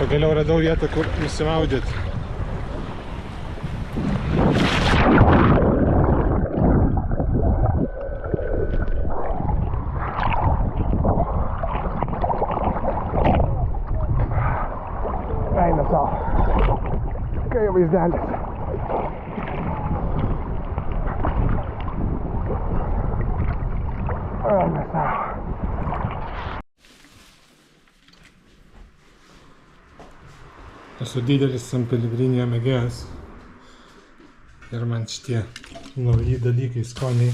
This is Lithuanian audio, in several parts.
Pagaliau radau vietą, kur nusimaudyti. Eina savo. Kai vaizdelis. Eina savo. Esu didelis San Pellegrino mėgėjas ir man šitie nauji dalykai, skoniai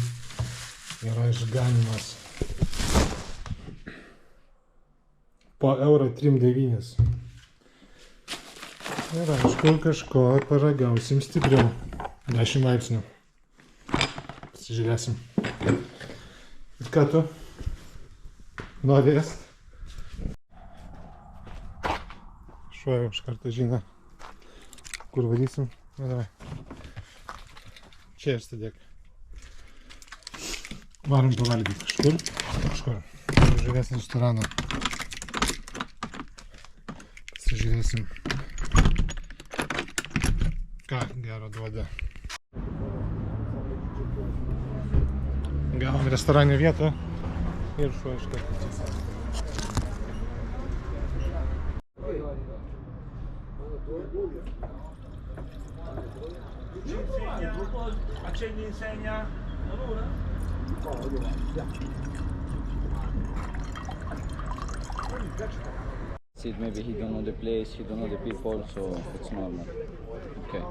yra išganimas. Po €3,9. Ir aišku, kažko paragausim stipriau. 10 laipsnių. Pasižiūrėsim. Ir ką tu? Nori ėst? Šuo jau iš karto žino, kur varysim. Davai. Čia ir stadėk. Varom pavalgyti kažkur. Žiūrėsim restoraną. Pasižiūrėsim, ką gero duoda. Gavom restorane vietą ir šuo iš karto čia. Accendi insegna allora? See, maybe he don't know the place, he don't know the people, so it's normal. Okay.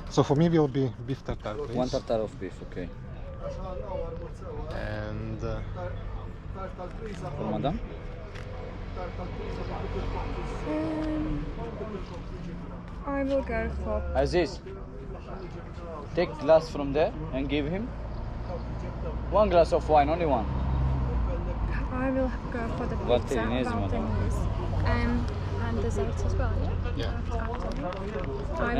So for me will be beef tartare, please. One tartare of beef, okay. And For madame? I will go for Aziz, take glass from there and give him one glass of wine, only one. I will go for the What pizza, Balinese, madam? Balinese. And desserts as well, yeah? yeah.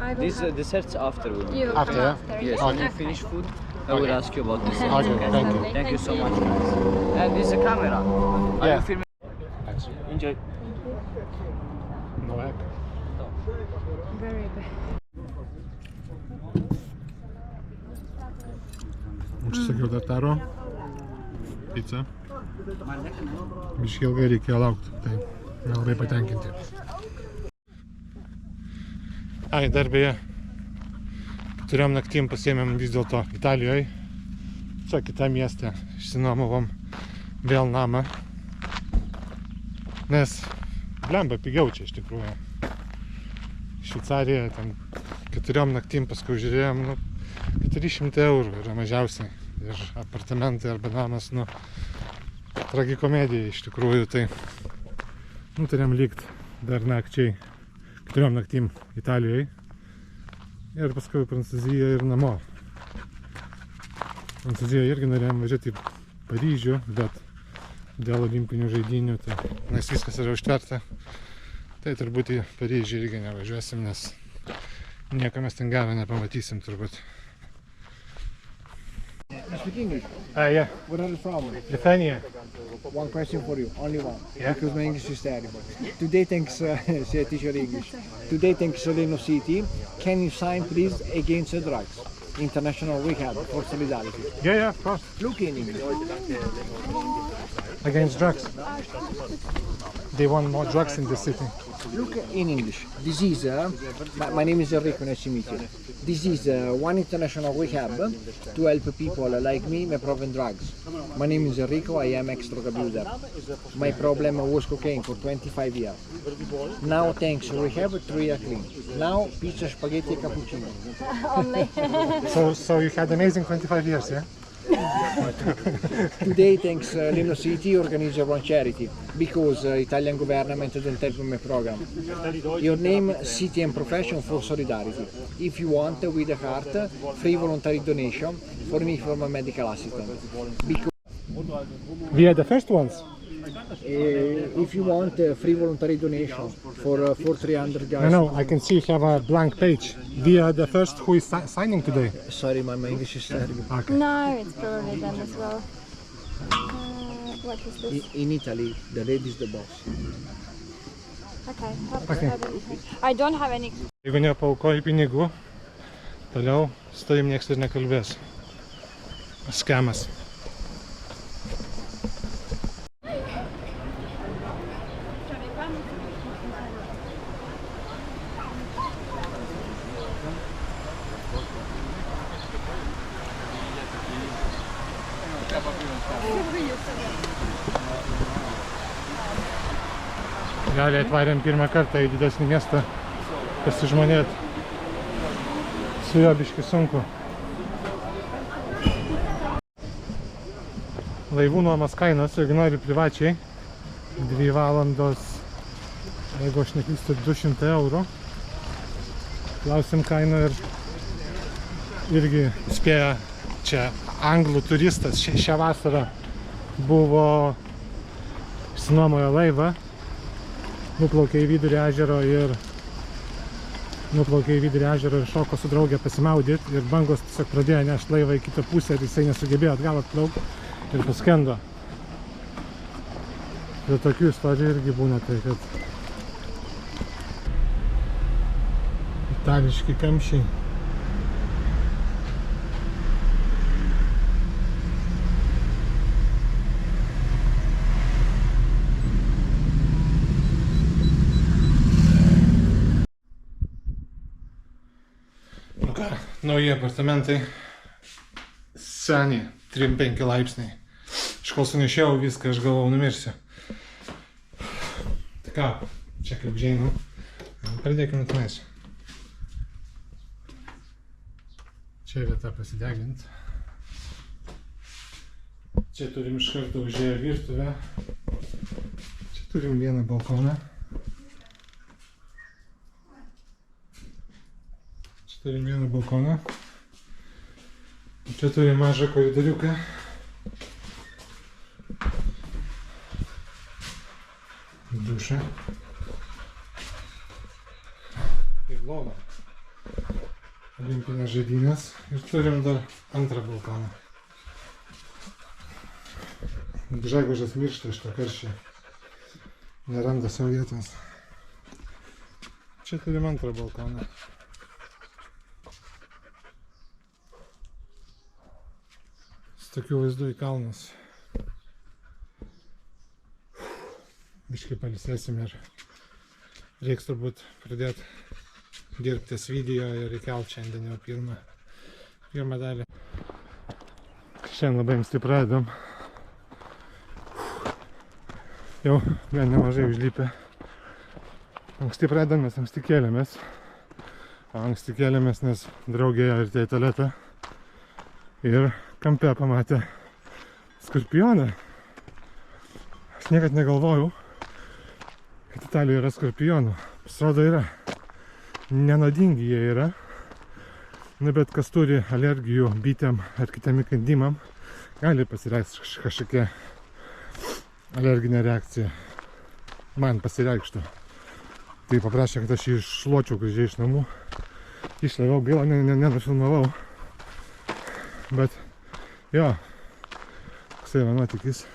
I will These have, desserts after we will. you will After, come yeah? after. Yes, yeah? when you Okay. finish food, I will ask you about desserts. Okay, thank you. Thank you so much, guys. And this is a camera. Are Yeah. you filming? Thanks. Enjoy. No egg. Very bad. Užsisakiau tartaro, pica. Biškai ilgai reikėjo laukti, tai nelabai patenkinti. Ai, dar beje, 4 naktim pasiėmėm vis dėlto Italijoje. Čia kitą miestę išsinuomavom vėl namą. Nes blemba pigiau čia iš tikrųjų. Šveicarijoje ten 4 naktim paskui žiūrėjom, 400 eurų yra mažiausiai. Ir apartamentai arba namas, tragikomedija iš tikrųjų, tai nutarėm likt dar nakčiai 4 naktim Italijoje ir paskui Prancūzijoje ir namo. Prancūzijoje irgi norėjom važiuoti į Paryžių, bet dėl olimpinių žaidynių, tai nes viskas yra užtverta, tai turbūt į Paryžių irgi nevažiuosim, nes nieko mes ten gero nepamatysim turbūt. You speak English? Yeah, Where are you from? Lithuania. One question for you, only one. Yeah. Because my English is terrible. Today, thanks, say I teach your English. Today, thanks Soleno City. Can you sign, please, against the drugs? International Rehab for Solidarity. Yeah, of course. Look in English. Against drugs. They want more drugs in the city. Look in English. This is, my name is Enrico, nice to meet you. This is one international rehab to help people like me with problem drugs. My name is Enrico, I am ex-drug abuser. My problem was cocaine for 25 years. Now thanks to rehab, 3 years clean. Now pizza, spaghetti, cappuccino. Only. So you had amazing 25 years, yeah? Today, thanks Leno City, organize one charity because Italian government don't help my program. Your name, city and profession for solidarity. If you want, with a heart, free voluntary donation for me for my medical assistant. Because We are the first ones. if you want free voluntary donation for 300 guys. No, I can see you have a blank page. We are the first who is signing today. Sorry, my English is terrible. Okay. No, it's probably them as well. What is this? In Italy, the lady is the boss. Okay. Okay. I don't have any. Jeigu nepaukoji pinigų, toliau su tavim nieks ir nekalbės. Skemas. Realiai atvarėm pirmą kartą į didesnį miestą pasižmonėt. Su juo biški sunku. Laivų nuomos kainos, jeigu nori privačiai, 2 valandos, jeigu aš neklystu, 200 eurų. Klausim kainų ir irgi spėja čia anglų turistas šią vasarą buvo išsinuomojo laivą. Nuplaukė į Vidurį ežero ir šoko su draugė pasimaudyt ir bangos tiesiog pradėjo nešti laivą į kitą pusę ir jisai nesugebėjo atgal atplaukti ir paskendo. Ir tokių istorijų irgi būna, tai kad itališki kamščiai. Nauji apartamentai, seniai, 3-5 laipsniai. Iš kol sunešėjau viską, aš galvau numirsiu. Tai ką, čia kaip žinau, pradėkime tenais. Čia vieta pasideginti. Čia turim iš karto užėję virtuvę. Čia turim vieną balkoną. Turim vieną balkoną. Čia turim mažą koridoriuką. Dušą. Ir lovą. Olimpinės žaidynės. Ir turim dar antrą balkoną. Gžegožas miršta iš to karščio. Neranda savo vietos. Čia turim antrą balkoną. Tokių vaizdų į kalnus. Biškai palisėsim ir reiks turbūt pradėti dirbtis video ir įkelt šiandien jau pirmą dalį. Šiandien labai anksti pradedam. Jau gan nemažai užlypę. Anksti pradedam, mes anksti kėlėmės. Anksti kėlėmės, nes draugė artėjo į tualetą. Ir kampe pamatė skorpioną. Aš niekad negalvojau, kad Italijoje yra skorpionų. Pasirodo yra. Nenadingi jie yra. Na, bet kas turi alergijų bitėm ar kitiem įkandimam, gali pasireikšti kažkokia alerginė reakcija. Man pasireikštų. Tai paprašė, kad aš jį iššluočiau gražiai iš namų. Išleviau, gaila, nenufilmavau. Bet jo, koksai yra nuotykis.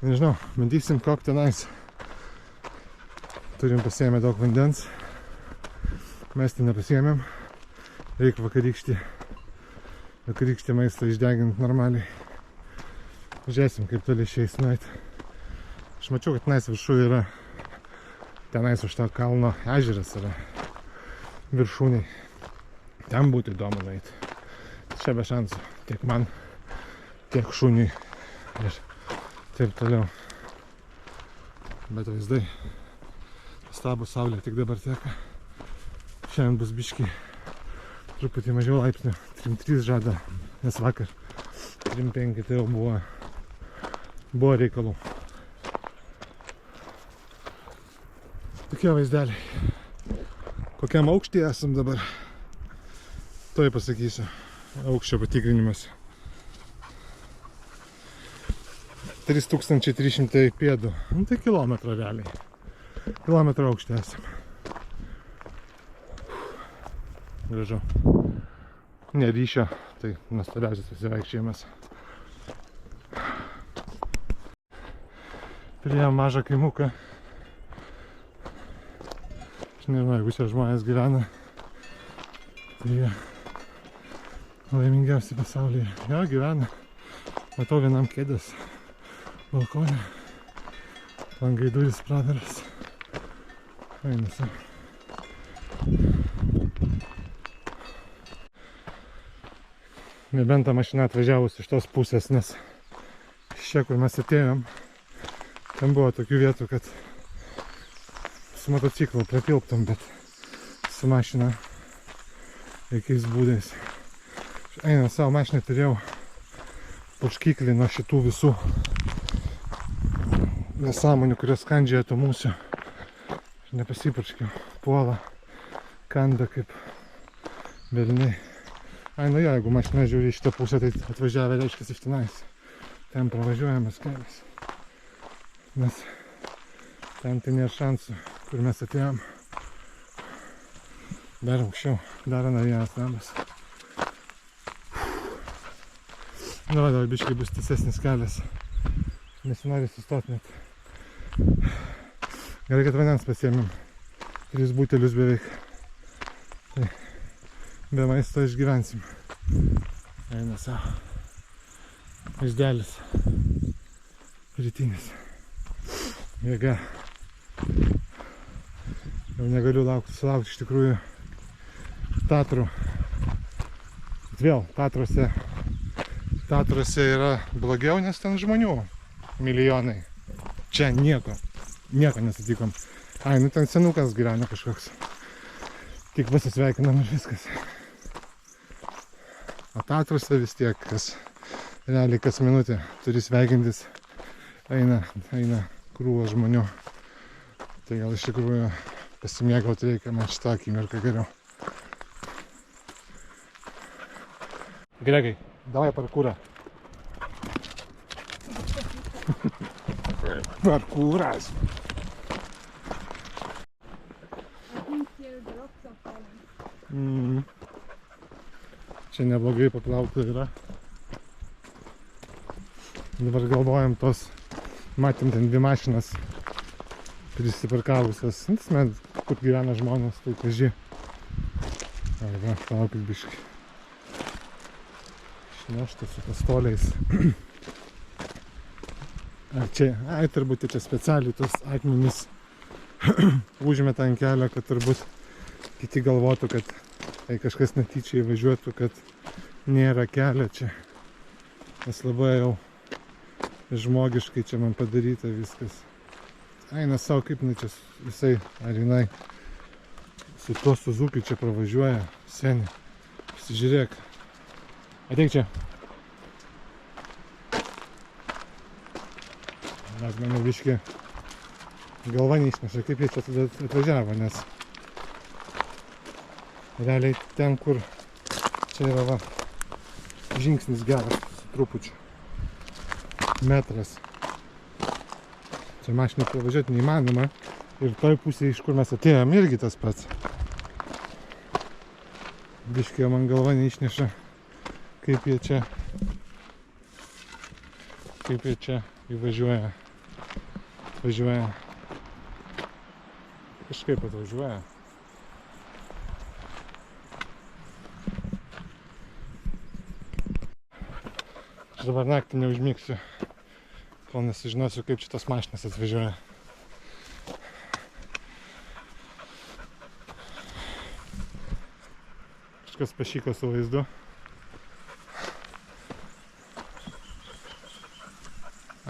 Nežinau, bandysim kopti tenais. Turim pasiėmę daug vandens. Mes tai nepasiėmėm. Reikia vakarykštį maistą išdeginti normaliai. Žiūrėsim, kaip toli išeis nueit. Aš mačiau, kad tenais viršų yra. Tenais už tą kalno ežeras yra. Viršūniai. Ten būtų įdomu nueit. Čia be šansų. Tiek man, tiek šuniui ir taip toliau. Bet vaizdai stabų saulė tik dabar teka. Šiandien bus biški truputį mažiau laipsnių. 3-3 žada, nes vakar 3-5 tai jau buvo reikalų. Tokie vaizdeliai. Kokiam aukštyje esam dabar? Tuoj pasakysiu. Aukščio patikrinimas. 3300 pėdų. Nu, tai kilometro realiai. Kilometro aukštį esam. Gražu. Ne ryšio, tai nuostabiausias pasivaikščiojimas. Priėjom mažą kaimuką. nežinau, jeigu čia žmonės gyvena, tai jie laimingiausi pasaulyje. Jo, gyvena. Matau vienam kėdės balkonė. Langai durys praviras. Eina sau. Nebent ta mašina atvažiavus iš tos pusės, nes čia, kur mes atėjom, ten buvo tokių vietų, kad su motociklu prapilptum, bet su mašina jokiais būdais. Eina savo mašiną, turėjau purškiklį nuo šitų visų nesąmonių, kurios kandžioja to mūsų. Aš nepasipurškiau. Puola, kanda kaip velniai. Ai, nu jo, jeigu mašina žiūri į šitą pusę, tai atvažiavę reiškia iš tenais. Ten pravažiuojamas kelias. Nes ten tai nėra šansų, kur mes atėjom. Dar aukščiau, dar vienas namas. Nu, va, biškai bus tiesesnis kelias. Nesinori sustot net. Gerai, kad vandens pasiėmėm. 3 butelius beveik. Tai be maisto išgyvensim. Eina savo. Išdelis. Rytinis. Jėga. Jau negaliu sulaukti iš tikrųjų Tatrų. Bet vėl, Tatruose yra blogiau, nes ten žmonių milijonai. Čia nieko nesatikom. Ai, nu ten senukas gyvena kažkoks. Tik pasisveikinam ir viskas. O Tatruose vis tiek, realiai kas minutę turi sveikintis, eina krūva žmonių. Tai gal iš tikrųjų pasimėgauti reikia man šitą akimirką geriau. Gregai, davai parkūrą. Parkūras. Čia neblogai paplauti yra. Dabar galvojam matėm ten 2 mašinas prisiparkavusias. Kur gyvena žmonės, tai kaži. Arba, palaukit biškai. Išnešta su pastoliais. Ar čia, turbūt čia specialiai tos akmenys užmeta ant kelio, kad turbūt kiti galvotų, kad kažkas netyčia įvažiuotų, kad nėra kelio čia. Nes labai jau žmogiškai čia man padaryta viskas. Eina savo, kaip čia jisai, ar jinai su tuo Suzuki čia pravažiuoja. Seni, pasižiūrėk. Ateik čia. Mes mano biški galva neišneša, kaip jie čia tada atvažiavo, nes realiai ten, kur čia yra va, žingsnis geras, su trupučiu. Metras. Čia mašiną pravažiuoti neįmanoma. Ir toj pusėje, iš kur mes atėjom, irgi tas pats. Biškai man galva neišneša, kaip jie čia įvažiuoja. Kažkaip atvažiuoja. Aš dabar naktį neužmigsiu, kol nesužinosiu, kaip šitos mašinas atvažiuoja. Kažkas pašyko su vaizdu.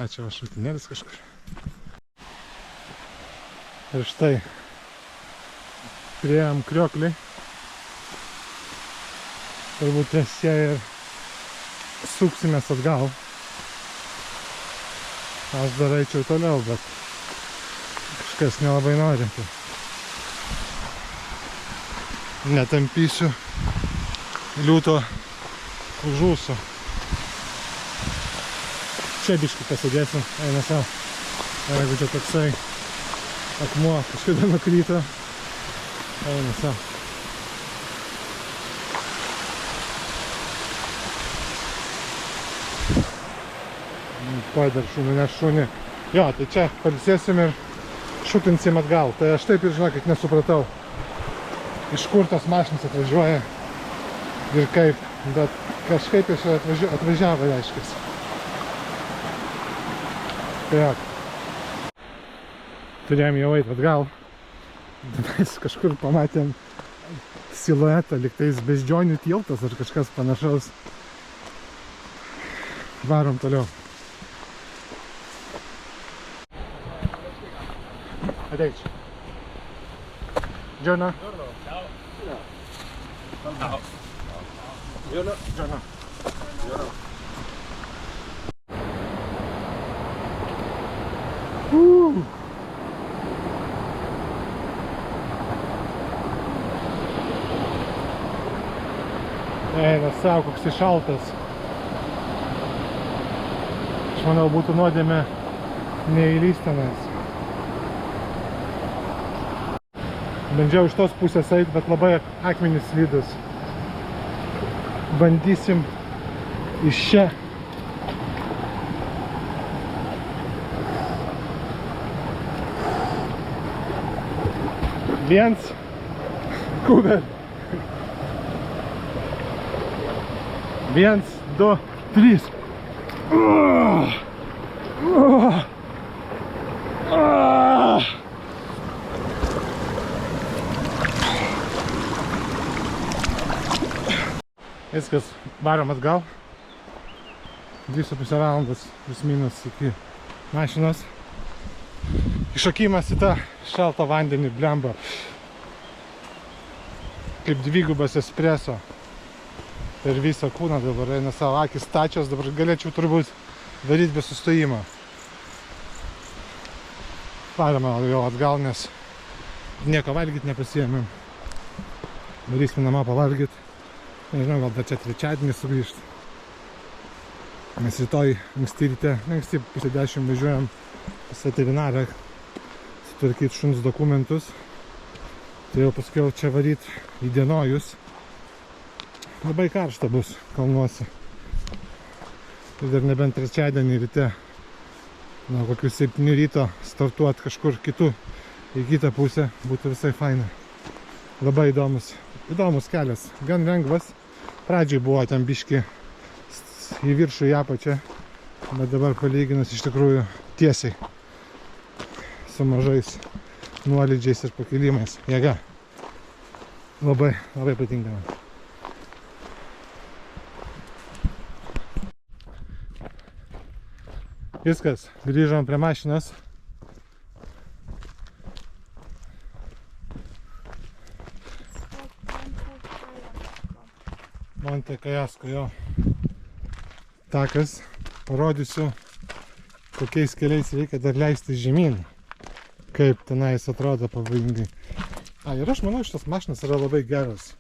Čia va šaltinėlis kažkur. Ir štai priėjom krioklį. Turbūt ties čia ir suksimės atgal. Aš dar eičiau toliau, bet kažkas nelabai nori. Netampysiu liūto už ūsų. Čia biškį pasidėsim, eina savo. Jeigu čia toksai akmuo kažkada nukryto, eina savo. Tuoj dar šunį, nes šunį. Jo, tai čia pailsėsim ir šutinsim atgal. Tai aš taip ir žinokit nesupratau. iš kur tos mašinos atvažiuoja ir kaip, bet kažkaip jis atvažiavo, reiškiasi. Tai jo. Turėjom jau eit atgal. Mes kažkur pamatėm siluetą, liktais beždžionių tiltas ar kažkas panašaus. Varom toliau. Ateik. Giorno. Giorno. Eina savo, koks jis šaltas. Aš manau, būtų nuodėmė neįlyst tenais. Bandžiau iš tos pusės eit, bet labai akmenys slidus. Bandysim iš čia. Viens. Kuber. 1, 2, 3. Viskas, varom atgal. 2,5 valandos vis minus iki mašinos. Iššokimas į tą šaltą vandenį, blemba. Kaip dvigubas espreso. Per visą kūną dabar eina savo, akis stačios, dabar galėčiau turbūt daryti be sustojimo. Varome jau atgal, nes nieko valgyti nepasiėmėm. Darysime namą pavalgyti. Nežinau, gal dar čia trečiadienį sugrįžti. Mes rytoj anksti ryte, anksti pusę 10 važiuojam pas veterinarą sutvarkyti šuns dokumentus. Tai jau paskui čia varyti įdienojus. Labai karšta bus kalnuose. Ir dar nebent trečiadienį ryte, nuo kokių 7 ryto startuoti kažkur kitų į kitą pusę, būtų visai faina. Labai įdomus kelias, gan lengvas. Pradžiai buvo ten biški į viršų į apačią, bet dabar palyginus iš tikrųjų tiesiai su mažais nuolydžiais ir pakilimais. Jėga. Labai patinka man. Viskas, grįžom prie mašinos. Monte Kajasko, jo. Takas. Parodysiu, kokiais keliais reikia dar leisti žemyn. Kaip tenais atrodo pavojingai. Ir aš manau, šitas mašinas yra labai geras.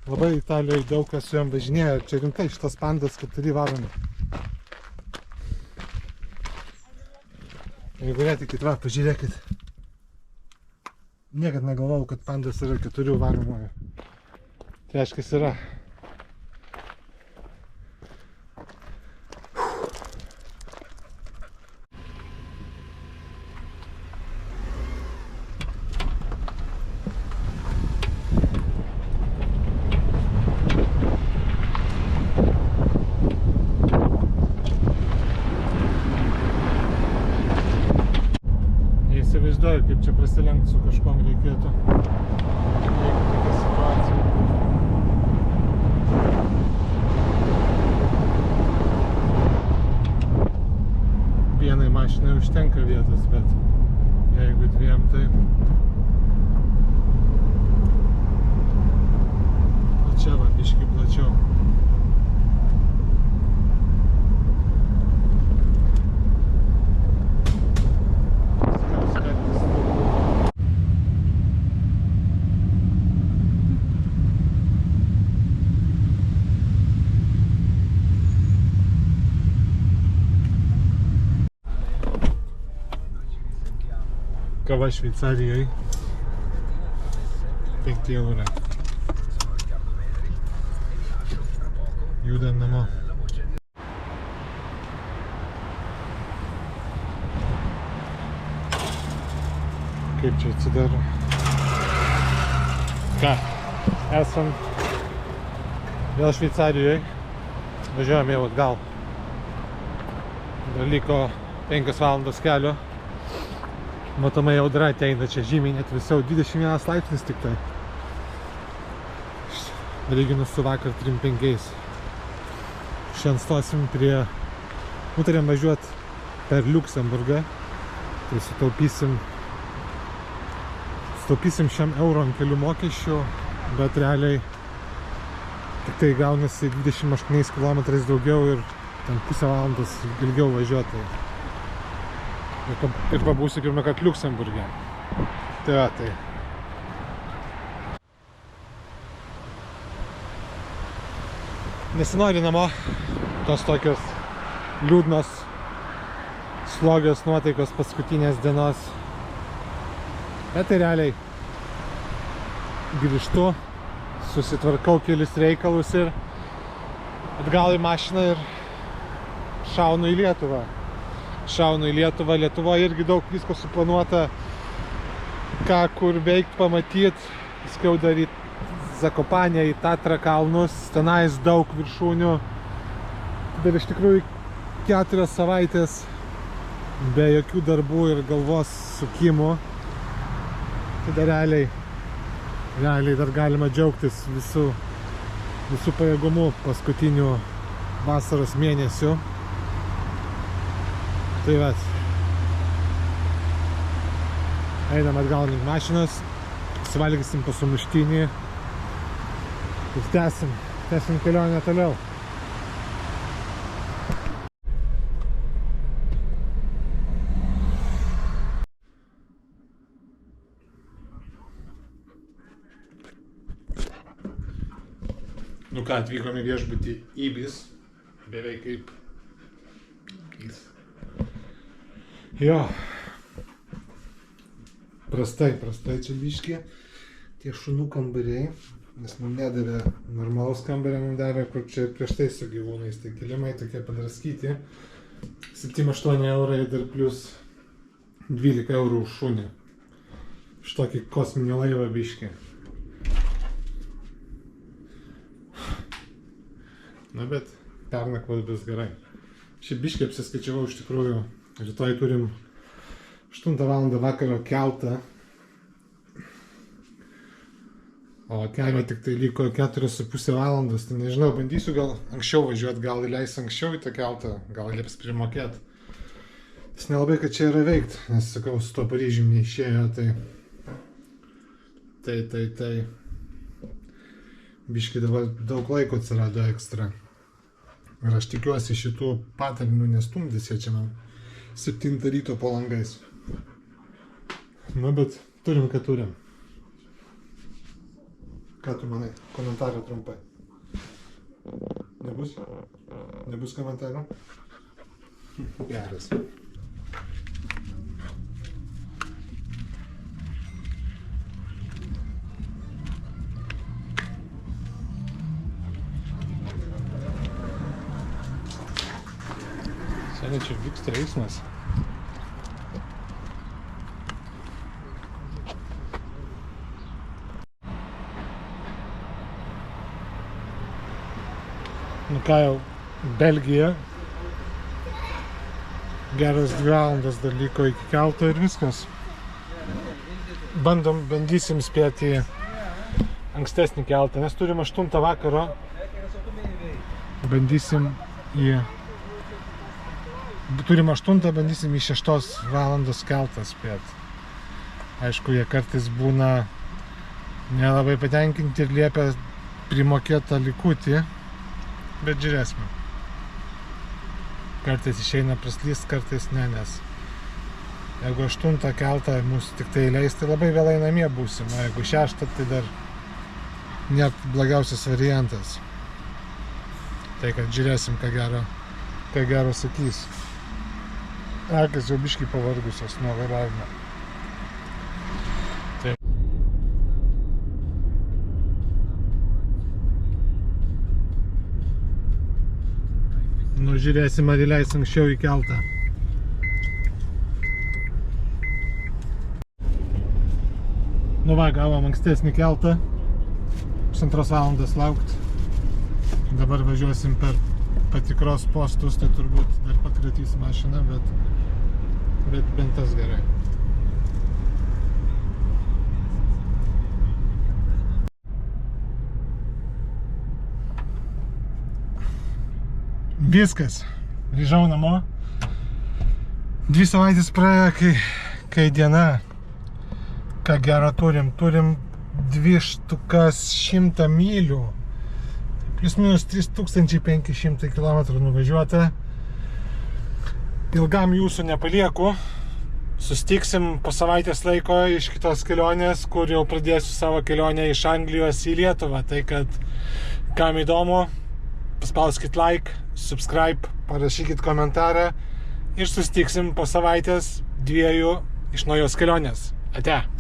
Labai Italijoje daug kas su jom važinėja. Čia rimtai šitas Pandas 4 varomi. Jeigu netikit, va, pažiūrėkit. Niekad negalvojau, kad Pandas yra 4 varomoje. Tai reiškia, yra. Neįsivaizduoju, kaip čia prasilenkti su kažkom reikėtų. Jeigu tokia situacija. Vienai mašinai užtenka vietos, bet jeigu dviem, tai... Čia va, biškį plačiau. Kava Šveicarijoje 5 €. Judam namo. Kaip čia atsidaro? Ką, esam vėl Šveicarijoje, važiuojame jau atgal. Dar liko 5 valandos kelio. Matomai audra ateina čia žymiai net vėsiau, 21 laipsnis tik tai. Lyginus su vakar 3-5. Šiandien stosim prie... Nutarėm važiuoti per Liuksemburgą. Tai sutaupysim 100 eurų ant kelių mokesčių, bet realiai tik tai gaunasi 28 km daugiau ir ten pusę valandos ilgiau važiuoti. Ir pabūsiu pirmą kartą Liuksemburge. Tai va, tai. Nesinori namo, tos tokios liūdnos, slogios nuotaikos paskutinės dienos. Bet tai realiai grįžtu, susitvarkau kelis reikalus ir atgal į mašiną ir šaunu į Lietuvą. Lietuvoje irgi daug visko suplanuota, ką kur veikt, pamatyt, paskiau daryti Zakopanę, į Tatrą kalnus, tenais daug viršūnių. Dar iš tikrųjų 4 savaitės be jokių darbų ir galvos sukimų. Tai dar realiai dar galima džiaugtis visų pajėgumų paskutinių vasaros mėnesių. Tai vat. Einam atgal link mašinos, suvalgysim po sumuštinį ir tęsim kelionę toliau. Nu ką, atvykome viešbutį Ibis, beveik kaip jo, prastai čia biškį, tie šunų kambariai, nes mums nedavė normalus kambarį, mums davė, kur čia prieš tai su gyvūnais, tai kilimai tokie padraskyti, 7-8 eurai dar plus 12 eurų už šunį, už tokį kosminį laivą biškį. Na bet pernakvot bus gerai. Šiaip biškį apsiskaičiavau iš tikrųjų. Rytoj turim 8 valandą vakaro keltą. O kelio tik tai liko 4,5 valandos. Tai nežinau, bandysiu gal anksčiau važiuoti, gal įleis anksčiau į tą keltą, gal lieps primokėt. Jis nelabai, kad čia yra veikt, nes sakau, su to Paryžium neišėjo, tai biškį dabar daug laiko atsirado ekstra. Ir aš tikiuosi šitų patalinų nestumdys, jie čia man 7 ryto po langais. Na, bet turim, ką turim. Ką tu manai? Komentarą trumpai. Nebus? Nebus komentarų? Geras. Šiandien čia vyksta eismas. Nu ką jau, Belgija. Geras 2 valandas dar liko iki kelto ir viskas. Bandysim spėti į ankstesnį keltą, nes turim 8 vakaro. Turim 8, bandysim į 6 valandos keltą spėti. Aišku, jie kartais būna nelabai patenkinti ir liepia primokėtą likutį, bet žiūrėsime. Kartais išeina praslyst, kartais ne, nes jeigu 8 keltą mūsų tik tai įleis, tai labai vėlai namie būsim, o jeigu 6, tai dar net blogiausias variantas. Tai kad žiūrėsim, ką gero sakys. Akis jau biškį pavargusios nuo vairavimo. Taip. Nu, žiūrėsim, ar įleis anksčiau į keltą. Nu va, gavom ankstesnį keltą. pusantros valandos laukti. Dabar važiuosim per patikros postus, tai turbūt dar pakratys mašiną, bet bent tas gerai. Viskas. Grįžau namo. 2 savaitės praėjo, kai diena. Ką gero turim. Turim 200 mylių. Plius minus 3500 km nuvažiuota. Ilgam jūsų nepalieku. Sustiksim po savaitės laiko iš kitos kelionės, kur jau pradėsiu savo kelionę iš Anglijos į Lietuvą. Tai kad kam įdomu, paspauskit like, subscribe, parašykit komentarą ir sustiksim po savaitės 2 iš naujos kelionės. Ate!